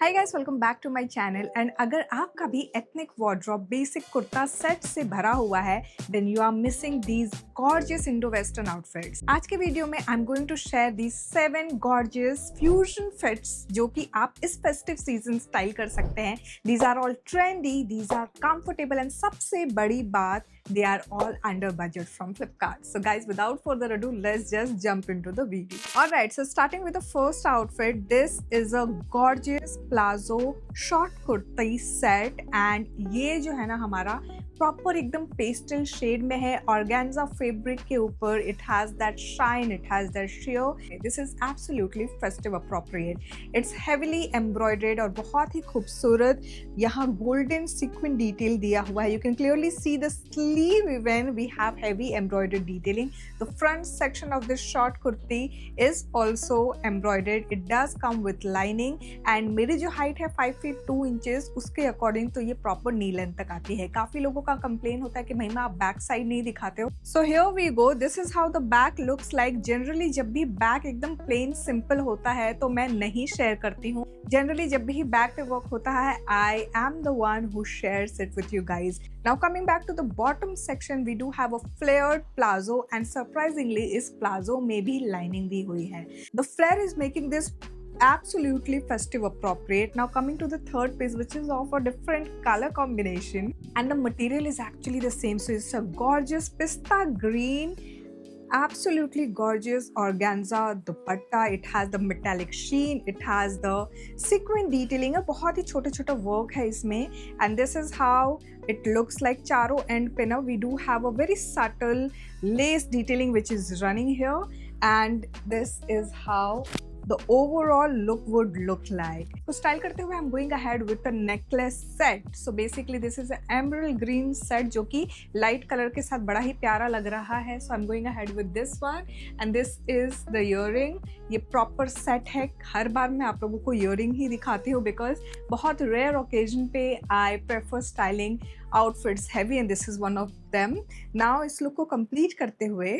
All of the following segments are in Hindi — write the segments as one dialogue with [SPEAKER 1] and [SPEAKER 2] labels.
[SPEAKER 1] Hi guys, welcome back to my channel. And अगर आपका भी ethnic wardrobe basic kurta set से भरा हुआ है then you are missing these gorgeous Indo western outfits. आज के वीडियो में I am going to share these 7 gorgeous fusion fits जो कि आप इस फेस्टिव सीजन स्टाइल कर सकते हैं। These are all trendy, these are comfortable and सबसे बड़ी बात, they are all under budget from Flipkart. So guys, without further ado, let's just jump into the video. Alright, so starting with the first outfit, this is a gorgeous plazo short kurti set and ये जो है ना हमारा प्रॉपर एकदम पेस्टल शेड में है, ऑर्गेन्जा फैब्रिक के ऊपर। It has that shine, it has that shear. This is absolutely festive appropriate. It's heavily embroidered और बहुत ही खूबसूरत यहाँ गोल्डन सीक्वेंट डिटेल दिया हुआ है। You can clearly see the sleeve even we have heavy embroidered detailing. The front section of this short kurti is also embroidered. It does come with lining and मेरी जो हाइट है 5 फीट 2 इंचेस, उसके अकॉर्डिंग तो ये प्रॉपर नी लेंथ तक आती है। काफी लोगों का कंप्लेन होता है कि महिमा आप बैक साइड नहीं दिखाते हो। So here we go, this is how the back looks like. Generally जब भी बैक एकदम प्लेन सिंपल होता है तो मैं नहीं शेयर करती हूँ। जनरली जब भी बैक पे वर्क होता है I am the one who shares it with you guys. Now coming back to the bottom section, we do have a flared palazzo and surprisingly इस प्लाजो में भी लाइनिंग दी हुई है। The flare is making this absolutely festive appropriate. Now coming to the third piece, which is of a different color combination and the material is actually the same. So it's a gorgeous pista green, absolutely gorgeous organza dupatta. It has the metallic sheen, it has the sequin detailing, बहुत ही छोटा-छोटा work है इसमें and this is how it looks like. चारों end पे ना we do have a very subtle lace detailing which is running here and this is how the overall look would look like. So style करते हुए I'm going ahead with the necklace set. So basically this is an emerald green set जो कि light color के साथ बड़ा ही प्यारा लग रहा है. So I'm going ahead with this one and this is the earring. ये proper set है. हर बार मैं आप लोगों को earring ही दिखाती हूँ because बहुत rare occasion पे I prefer styling outfits heavy and this is one of them. Now इस look को complete करते हुए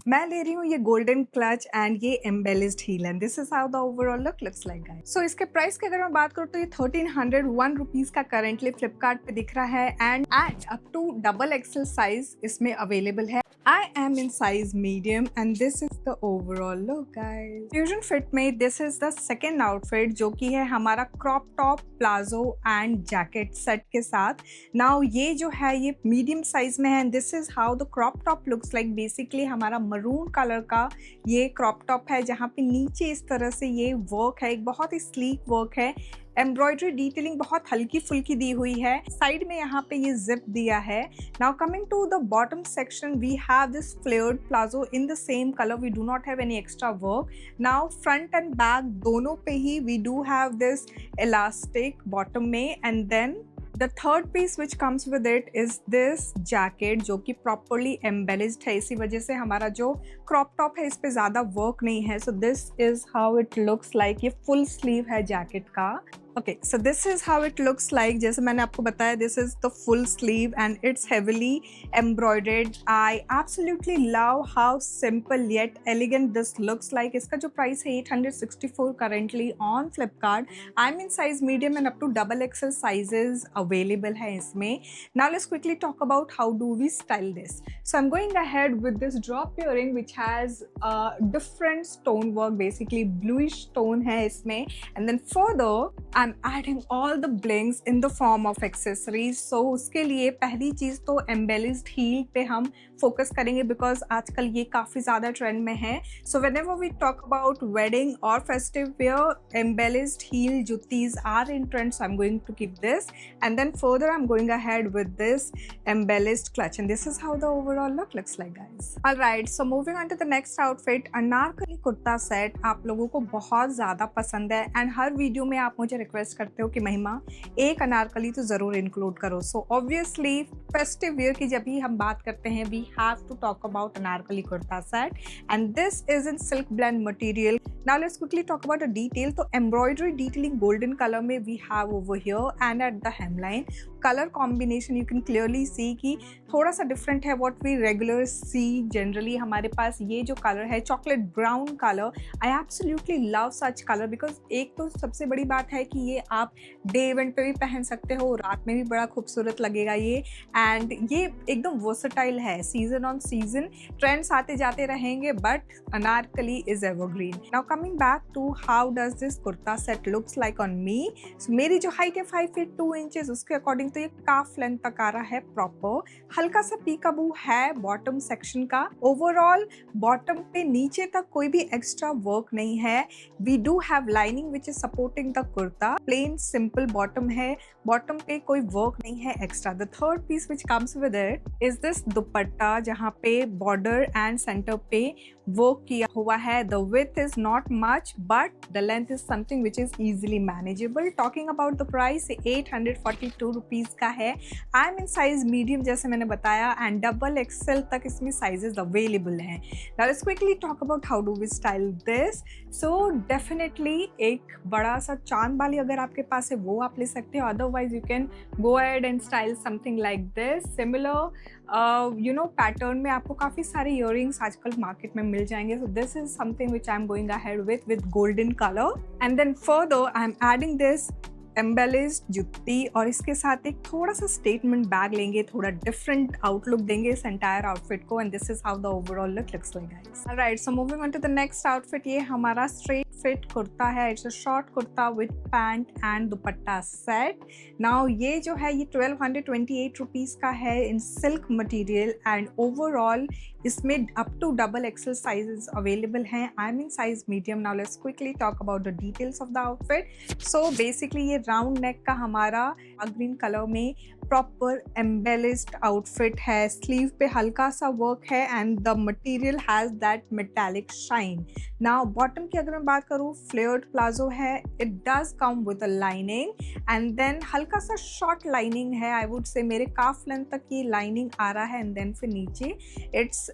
[SPEAKER 1] मैं ले रही हूँ ये गोल्डन क्लच एंड ये embellished heel and this is how the overall look looks like guys. So इसके प्राइस की अगर मैं बात करूँ तो ये 1301 रुपीज का करेंटली फ्लिपकार्ट पे दिख रहा है and up to double XL size इसमें अवेलेबल है। I am in size medium and this is the overall look guys. Fusion fit में this is the second outfit जो कि है हमारा crop top palazzo and jacket set के साथ। नाउ ये जो है ये मीडियम साइज में है and this is how the crop top looks like. Basically हमारा मरून कलर का ये क्रॉप टॉप है जहाँ पे नीचे इस तरह से ये वर्क है, एक बहुत ही स्लीक वर्क है। एम्ब्रॉयडरी डिटेलिंग बहुत हल्की फुल्की दी हुई है। साइड में यहाँ पे ये जिप दिया है। Now coming to the bottom section we have this flared palazzo in the same colour, we do not have any extra work. Now front and back दोनों पे ही we do have this elastic bottom में and then The third piece which comes with it is this jacket जो कि properly embellished है। इसी वजह से हमारा जो crop top है इस पे ज़्यादा work नहीं है। So this is how it looks like. ये full sleeve है jacket का। Okay, so this is how it looks like. जैसे मैंने आपको बताया this is the full sleeve and it's heavily embroidered. I absolutely love how simple yet elegant this looks like. इसका जो प्राइस है 864 currently on Flipkart. I'm in size medium and up to double XL sizes available है इसमें. Now let's quickly talk about how do we style this. So I'm going ahead with this drop earring which has a different stone work, basically bluish stone है इसमें and then further I'm adding all the blings in the form of accessories. So उसके लिए पहली चीज़ तो embellished heel पे हम फोकस करेंगे बिकॉज आजकल ये काफ़ी ज़्यादा ट्रेंड में है। So whenever we talk about wedding or festive wear, embellished heel juttis are in trend. So I'm going to keep this and then further I'm going ahead with this embellished clutch and this is how the overall look looks like guys. Alright, so moving on to the next outfit, Anarkali kurta set आप लोगों को बहुत ज़्यादा पसंद है एंड हर वीडियो में आप मुझे रिक्वेस्ट करते हो कि महिमा एक अनारकली तो ज़रूर इंक्लूड करो। सो ऑब्वियसली फेस्टिव वेयर की जब भी हम बात करते हैं we have to talk about anarkali kurta set and this is in silk blend material. Now let's quickly talk about the detail. तो embroidery detailing golden color में we have over here and at the hemline colour combination you can clearly see कि थोड़ा सा डिफरेंट है what we regular see generally. हमारे पास ये जो कलर है chocolate brown colour, I absolutely love such colour because एक तो सबसे बड़ी बात है कि ये आप डे इवेंट पे भी पहन सकते हो, रात में भी बड़ा खूबसूरत लगेगा ये। एंड ये एकदम वर्सेटाइल है, सीजन ऑन सीजन ट्रेंड्स आते जाते रहेंगे, but anarkali is evergreen. Now coming back to how does this kurta set looks like on me. मेरी जो हाइट है 5 फीट 2 इंचेस, उसके अकॉर्डिंग तो ये काफ लेंथ तक आ रहा है प्रॉपर। हल्का सा पीकाबू है बॉटम सेक्शन का। ओवरऑल बॉटम पे नीचे तक कोई भी एक्स्ट्रा वर्क नहीं है। We do have lining which is supporting the kurta. Plain simple bottom है, बॉटम पे कोई वर्क नहीं है extra. The third piece which comes with it is this dupatta, जहाँ पे बॉर्डर एंड सेंटर पे वर्क किया हुआ है। The width is not much but the length is something which is easily manageable. Talking about the price, 842 rupees का है। I am in size medium जैसे मैंने बताया, एंड डबल एक्सएल तक इसमें साइजेस अवेलेबल हैं। Now let's quickly talk about how do we style this. So definitely एक बड़ा सा चांद वाली अगर आपके पास है वो आप ले सकते हो, otherwise you can go ahead and style something like this. Similar pattern में आपको काफ़ी सारे इयररिंग्स आजकल मार्केट में मिल जाएंगे। So this is something which I am going ahead with golden colour. And then further I am adding this embellished jutti, और इसके साथ एक थोड़ा सा स्टेटमेंट बैग लेंगे, थोड़ा डिफरेंट आउटलुक देंगे इस एंटायर आउटफिट को। And this is how the overall look looks like guys. Alright, so moving on to the next outfit. ये हमारा स्ट्रेट फिट कुर्ता है। It's a short kurta with pant and dupatta set. Now ये जो है ये 1228 रुपीज का है in silk material, and overall इसमें up to double XL sizes available हैं। I am in size medium. Now let's quickly talk about the details of the outfit. So basically ये राउंड नेक का हमारा ग्रीन कलर में प्रॉपर एम्बेलिश्ड आउटफिट है। स्लीव पे हल्का सा वर्क है and the material has that metallic shine. Now bottom की अगर मैं बात करूँ, फ्लेयर्ड प्लाजो है। It does come with a lining and then हल्का सा शॉर्ट लाइनिंग है। आई वुड से मेरे काफ लेंथ तक ये लाइनिंग आ रहा है, एंड देन फिर नीचे इट्स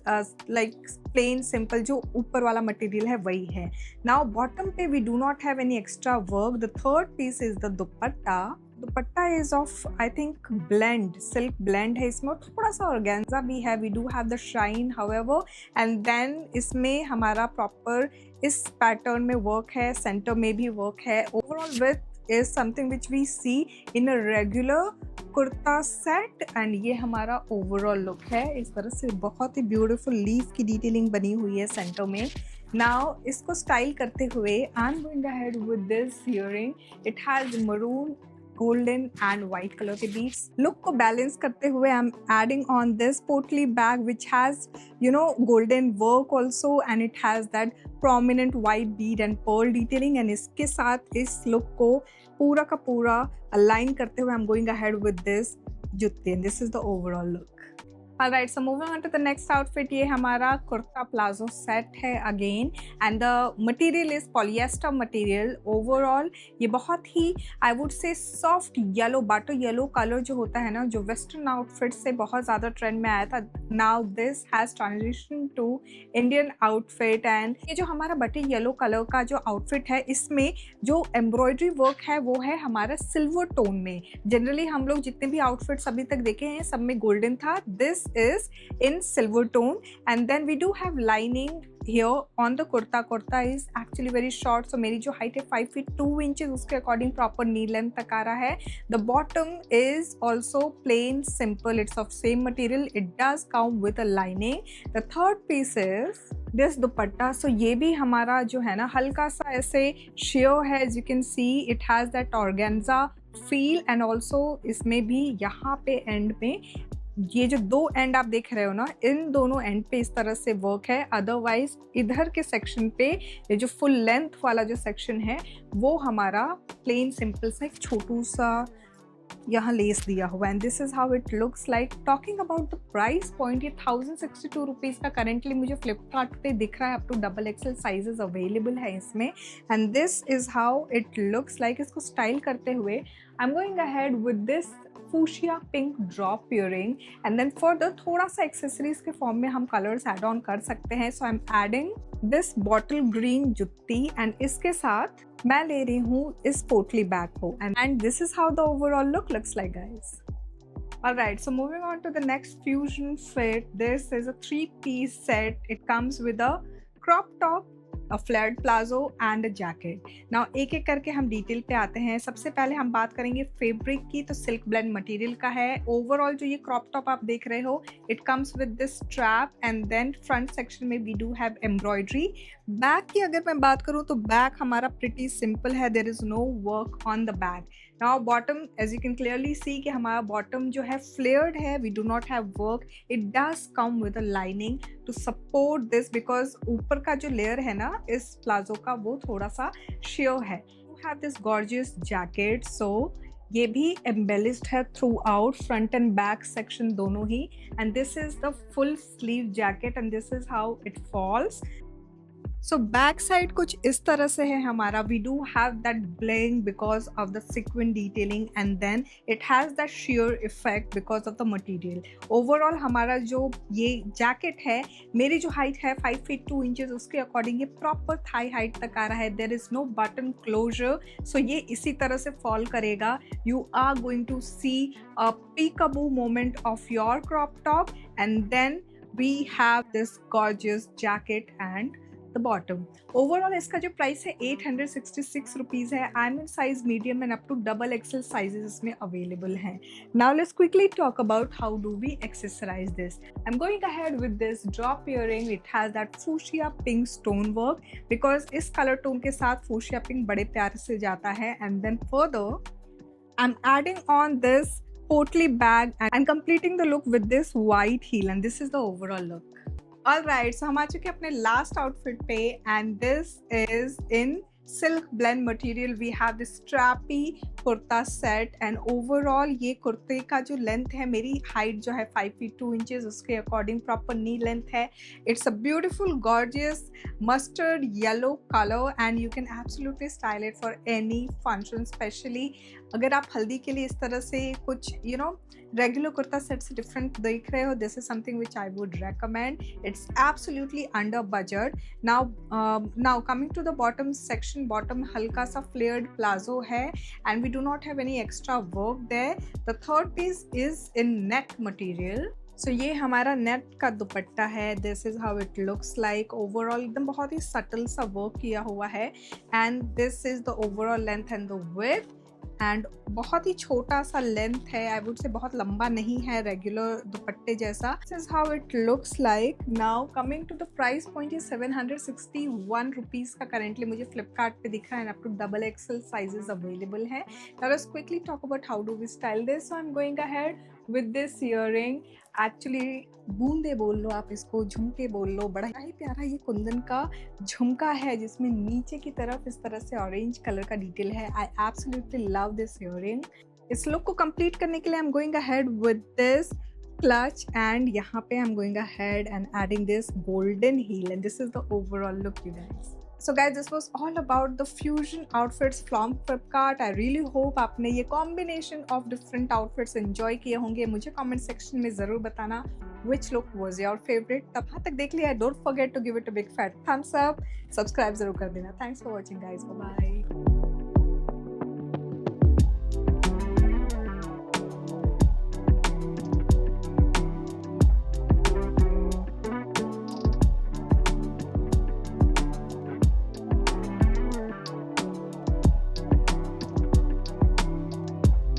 [SPEAKER 1] लाइक प्लेन सिंपल जो ऊपर वाला मटेरियल है वही है। नाउ बॉटम पे we do not have any extra work. The third piece is the dupatta. Dupatta is of I think blend, silk blend है इसमें, थोड़ा सा ऑर्गेन्जा भी है। We do have the shine however, and then इसमें हमारा प्रॉपर इस पैटर्न में वर्क है, सेंटर में भी वर्क है। Overall width is something which we see in a regular kurta set, and ये हमारा ओवरऑल लुक है। इस तरह से बहुत ही ब्यूटीफुल लीफ की डिटेलिंग बनी हुई है सेंटर में। नाउ इसको स्टाइल करते हुए I am going ahead with this earring. It has maroon, golden and white colour के बीट्स। लुक को बैलेंस करते हुए I am adding on this potli bag which has golden work also, and it has that prominent white bead and pearl detailing. And इसके साथ इस लुक को पूरा का पूरा अलाइन करते हुए I am going ahead with this जुत्ते, and this is the overall look. Alright, so moving on to the next outfit, ये हमारा कुर्ता प्लाजो सेट है again, and the material is polyester material. Overall ये बहुत ही आई वुड से सॉफ्ट येलो, बाटो येलो कलर जो होता है ना, जो वेस्टर्न आउटफिट से बहुत ज़्यादा ट्रेंड में आया था। Now this has transition to Indian outfit, and ये जो हमारा बटे येलो कलर का जो आउटफिट है, इसमें जो एम्ब्रॉयडरी वर्क है वो है हमारा सिल्वर टोन में। जनरली हम लोग जितने भी आउटफिट्स अभी तक देखे हैं सब में गोल्डन था, this is in silver tone, and then we do have lining here on the kurta. Kurta is actually very short, so मेरी जो height है 5 feet 2 inches, उसके according proper knee length तक आ रहा है। The bottom is also plain simple, it's of same material, it does come with a lining. The third piece is this दुपट्टा। सो ये भी हमारा जो है ना हल्का सा ऐसे sheer है, as you can see it has that organza feel, and also इसमें भी यहाँ पे एंड में ये जो दो एंड आप देख रहे हो ना, इन दोनों एंड पे इस तरह से वर्क है। अदरवाइज इधर के सेक्शन पे ये जो फुल लेंथ वाला जो सेक्शन है वो हमारा प्लेन सिंपल सा एक छोटू सा यहाँ लेस दिया हुआ, and this is how it looks like. Talking about the price point, ये 1062 रुपीज़ का करेंटली मुझे फ्लिपकार्ट पे दिख रहा है। Up to double XL sizes available है इसमें, and this is how it looks like. इसको स्टाइल करते हुए I am going ahead with this fuchsia pink drop earring, and then further थोड़ा सा एक्सेसरीज के फॉर्म में हम कलर्स ऐड ऑन कर सकते हैं। So I am adding this bottle green jutti, and इसके साथ मैं ले रही हूँ इस पोटली बैग को, and this is how the overall look looks like guys. Alright, so moving on to the next fusion fit. This is a 3-piece set. It comes with a crop top, a flared palazzo and a jacket. Now एक एक करके हम डिटेल पे आते हैं. सबसे पहले हम बात करेंगे फैब्रिक की, तो सिल्क ब्लेंड मटेरियल का है. ओवरऑल जो ये क्रॉप टॉप आप देख रहे हो, it comes with this strap and then front section में we do have embroidery. Back की अगर मैं बात करूँ तो बैक हमारा प्रिटी सिंपल है. There is no work on the back. Now bottom, as you can clearly see कि हमारा बॉटम जो है फ्लेयर्ड है. We do not have work. It does come with a lining to support this, because ऊपर का जो लेयर है ना इस प्लाजो का वो थोड़ा सा शेयर है. You have this gorgeous jacket. So ये भी एम्बेलिस्ड है throughout, front and back section दोनों ही. And this is the full sleeve jacket and this is how it falls. So back side कुछ इस तरह से है हमारा. We do have that bling because of the sequin detailing and then it has that sheer effect because of the material. Overall हमारा जो ये जैकेट है, मेरी जो हाइट है 5 फीट 2 इंचेस, उसके अकॉर्डिंग ये प्रॉपर थाई हाइट तक आ रहा है. There is no button closure, so ये इसी तरह से फॉल करेगा. You are going to see a peekaboo moment of your crop top and then we have this gorgeous jacket and the bottom. Overall इसका जो प्राइस है 866 रुपीज़ है. I am in size medium and up to XXL sizes इसमें अवेलेबल हैं. Now let's quickly talk about how do we accessorise this. I am going ahead with this drop earring. It has that fuchsia pink stone work because इस कलर टोन के साथ फूशिया पिंक बड़े प्यार से जाता है. And then further I am adding on this potli bag and completing the look with this white heel and this is the overall look. Alright, so हम आ चुके हैं अपने लास्ट आउटफिट पे and this is in silk blend material. We have this strappy kurta set and overall ये कुर्ते का जो लेंथ है, मेरी हाइट जो है 5 फीट 2 इंचेस, उसके अकॉर्डिंग प्रॉपर नी लेंथ है. It's a beautiful gorgeous mustard yellow colour and you can absolutely style it for any function. Specially अगर आप हल्दी के लिए इस तरह से कुछ रेगुलर कुर्ता सेट से डिफरेंट देख रहे हो, this is something which I would recommend. It's absolutely under budget. Now coming to the bottom section. Bottom हल्का सा फ्लेयर्ड प्लाजो है and we do not have any extra work there. The third piece is in net material. So ये हमारा नेट का दुपट्टा है. This is how it looks like. Overall एकदम बहुत ही सटल सा वर्क किया हुआ है and this is the overall length and the width. And बहुत ही छोटा सा लेंथ है, आई वुड से बहुत लंबा नहीं है रेगुलर दुपट्टे जैसा. This is how it looks like. Now coming to the price point, ये 761 रुपीज़ का करेंटली मुझे फ्लिपकार्ट पे दिख रहा है. Up to XXL sizes available है. Now let's quickly talk about how do we style this. So I am going ahead with this earring. Actually बूंदे बोल लो आप इसको, झुमके बोल लो. बड़ा ही प्यारा ये कुंदन का झुमका है जिसमें नीचे की तरफ इस तरह से ऑरेंज कलर का डिटेल है. I absolutely love this earring. इस लुक को कंप्लीट करने के लिए I am going ahead with this clutch and यहाँ पे I'm going ahead and adding this golden heel and this is the overall look you guys. So guys, this was all about the fusion outfits from Flipkart. I really hope आपने ये combination of different outfits enjoy किए होंगे. मुझे comment section में ज़रूर बताना which look was your favorite. तब तक देख लिया, don't forget to give it a big fat thumbs up. Subscribe ज़रूर कर देना. Thanks for watching guys. Bye bye.